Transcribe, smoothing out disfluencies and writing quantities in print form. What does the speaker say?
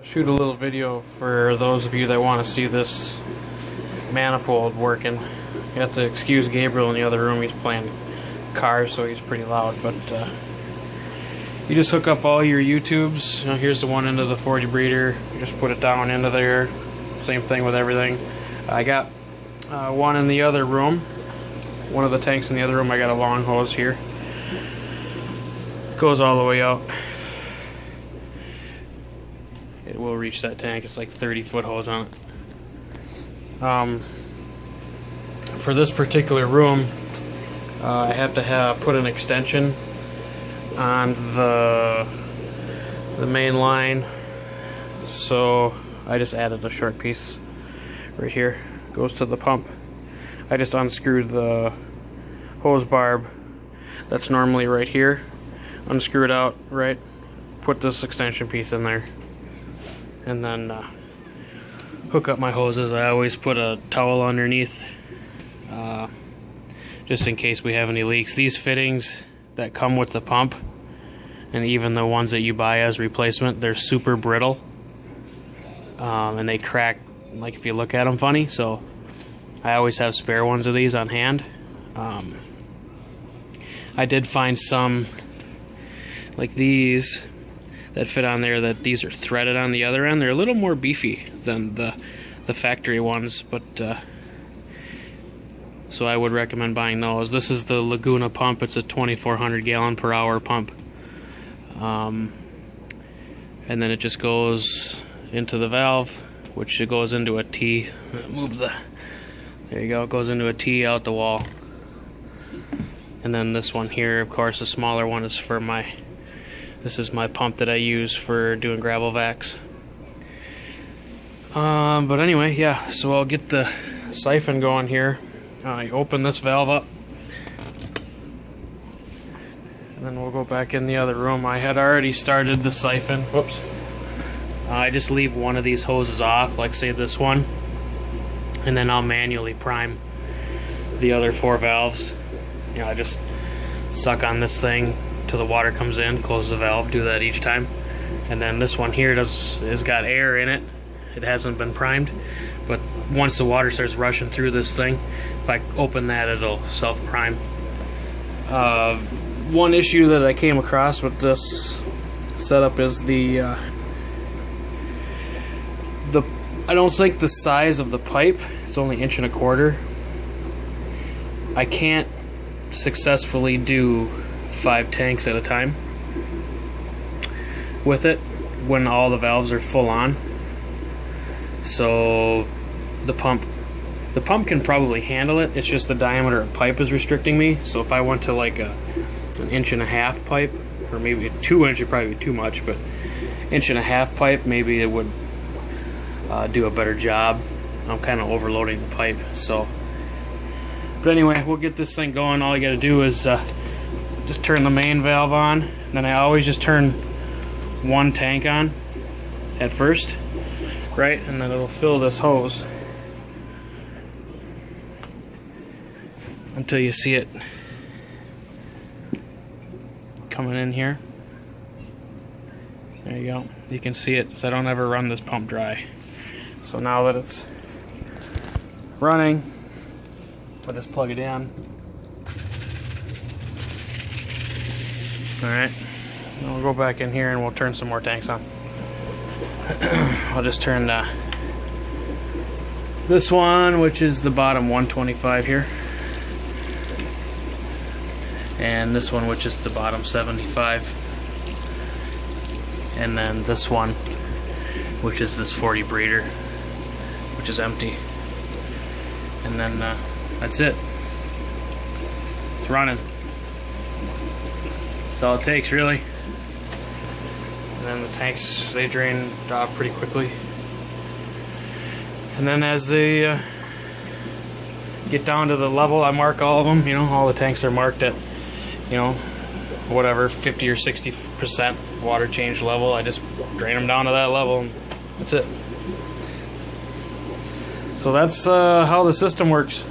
Shoot a little video for those of you that want to see this manifold working. You have to excuse Gabriel in the other room. He's playing cars, so he's pretty loud. But you just hook up all your U-tubes. You know, here's the one into the 40 breeder. You just put it down into there. Same thing with everything. I got one in the other room. One of the tanks in the other room, I got a long hose here. Goes all the way out. It will reach that tank. It's like 30-foot hose on it. For this particular room, I have to put an extension on the main line, so I just added a short piece right here. Goes to the pump. I just unscrewed the hose barb that's normally right here. Unscrew it out, right? Put this extension piece in there, and then hook up my hoses. I always put a towel underneath, just in case we have any leaks. These fittings that come with the pump, and even the ones that you buy as replacement, they're super brittle, and they crack like if you look at them funny. So I always have spare ones of these on hand. I did find some like these that fit on there, that these are threaded on the other end. They're a little more beefy than the factory ones, but so I would recommend buying those. This is the Laguna pump. It's a 2,400 gallon per hour pump, and then it just goes into the valve, which it goes into a T. Move the, there you go, it goes into a T out the wall. And then this one here, of course, the smaller one is for my, this is my pump that I use for doing gravel vacs. But anyway, yeah, so I'll get the siphon going here. I open this valve up, and then we'll go back in the other room. I had already started the siphon. Whoops. I just leave one of these hoses off, like say this one, and then I'll manually prime the other 4 valves. You know, I just suck on this thing till the water comes in, close the valve, do that each time. And then this one here has got air in it. It hasn't been primed, but once the water starts rushing through this thing, if I open that, it'll self-prime. One issue that I came across with this setup is I don't think the size of the pipe, it's only 1.25 inches. I can't successfully do 5 tanks at a time with it when all the valves are full on. So the pump can probably handle it. It's just the diameter of pipe is restricting me. So if I went to like an 1.5 inch pipe, or maybe 2 inch would probably be too much, but 1.5 inch pipe, maybe it would do a better job. I'm kind of overloading the pipe, so. But anyway, we'll get this thing going. All you got to do is just turn the main valve on. And then I always just turn one tank on at first, right? And then it'll fill this hose until you see it coming in here. There you go. You can see it, so I don't ever run this pump dry. So now that it's running, I'll just plug it in. Alright, we'll go back in here and we'll turn some more tanks on. I'll just turn this one, which is the bottom 125 here, and this one, which is the bottom 75, and then this one, which is this 40 breeder, which is empty. And then that's it. It's running. That's all it takes, really. And then the tanks, they drain off pretty quickly. And then as they get down to the level, I mark all of them. You know, all the tanks are marked at, you know, whatever, 50 or 60% water change level. I just drain them down to that level, and that's it. So that's how the system works.